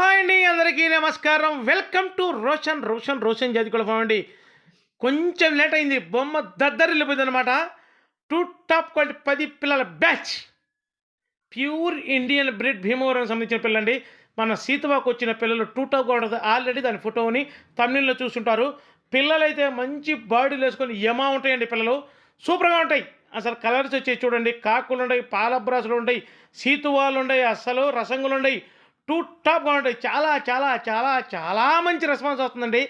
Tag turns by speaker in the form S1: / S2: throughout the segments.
S1: Hi అండి, అందరికీ నమస్కారం. వెల్కమ్ టు రోషన్ జాతికుల ఫామ్ అండి. కొంచెం లేట్ అయింది, బొమ్మ దద్దరిల్లిపోయింది అనమాట. టూ టాప్ క్వాలిటీ 10 పిల్లల batch, pure Indian breed Bhimavaram సంబంధించిన పిల్లండి. మన సీతవాకు వచ్చిన పిల్లలు టూ టాప్గా ఉంటుంది. ఆల్రెడీ దాని ఫోటోని తమిళలో చూస్తుంటారు. పిల్లలైతే మంచి బాడీలు వేసుకొని యమా ఉంటాయండి. పిల్లలు సూపర్గా ఉంటాయి. అసలు కలర్స్ వచ్చి చూడండి, కాకులు ఉన్నాయి, పాలబ్రాసులు ఉంటాయి, సీతువాలు ఉన్నాయి, అస్సలు రసంగులు ఉన్నాయి. టూ టాప్గా ఉంటాయి. చాలా చాలా చాలా చాలా మంచి రెస్పాన్స్ వస్తుందండి.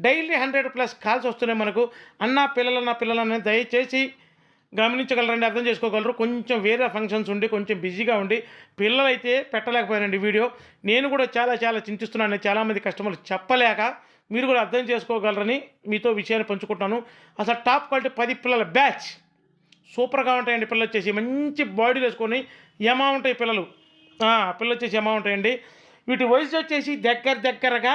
S1: డైలీ 100+ కాల్స్ వస్తున్నాయి మనకు. నా పిల్లలన్నీ దయచేసి గమనించగలరండి, అర్థం చేసుకోగలరు. కొంచెం వేరే ఫంక్షన్స్ ఉండి కొంచెం బిజీగా ఉండి పిల్లలైతే పెట్టలేకపోయానండి వీడియో. నేను కూడా చాలా చాలా చింతిస్తున్నాను. చాలామంది కస్టమర్లు చెప్పలేక మీరు కూడా అర్థం చేసుకోగలరని మీతో విషయాన్ని పంచుకుంటున్నాను. అసలు టాప్ క్వాలిటీ 10 పిల్లల బ్యాచ్ సూపర్గా ఉంటాయండి. పిల్లలు వచ్చేసి మంచి బాడీలు వేసుకొని యమా ఉంటాయి. పిల్లలు వచ్చేసి యమా ఉంటాయండి. వీటి వయసు వచ్చేసి దగ్గరగా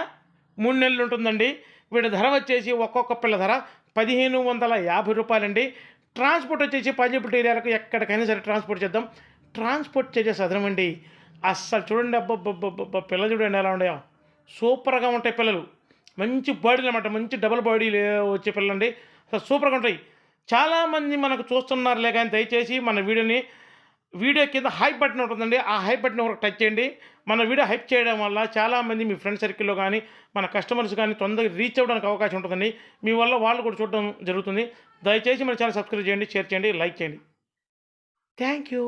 S1: 3 నెలలు ఉంటుందండి. వీటి ధర వచ్చేసి ఒక్కొక్క పిల్ల ధర 1550 రూపాయలండి. ట్రాన్స్పోర్ట్ వచ్చేసి పంజాబ్ ఏరియాలకు ఎక్కడికైనా సరే ట్రాన్స్పోర్ట్ చేద్దాం. ట్రాన్స్పోర్ట్ చేసే సదరమండి. అస్సలు చూడండి, అబ్బబ్బబ్బబ్బ పిల్లలు చూడండి ఎలా ఉన్నాయో. సూపర్గా ఉంటాయి పిల్లలు. మంచి బాడీలు అనమాట, మంచి డబుల్ బాడీలు వచ్చే పిల్లలండి. అసలు సూపర్గా ఉంటాయి. చాలామంది మనకు చూస్తున్నారులే కానీ దయచేసి మన వీడియో కింద హైప్ బటన్ ఉంటుందండి. ఆ హైప్ బటన్ ఒకటి టచ్ చేయండి. మన వీడియో హైప్ చేయడం వల్ల చాలామంది మీ ఫ్రెండ్ సర్కిల్లో కానీ మన కస్టమర్స్ కానీ తొందరగా రీచ్ అవ్వడానికి అవకాశం ఉంటుందండి. మీ వల్ల వాళ్ళు కూడా చూడడం జరుగుతుంది. దయచేసి మన ఛానల్ సబ్స్క్రైబ్ చేయండి, షేర్ చేయండి, లైక్ చేయండి. Thank you.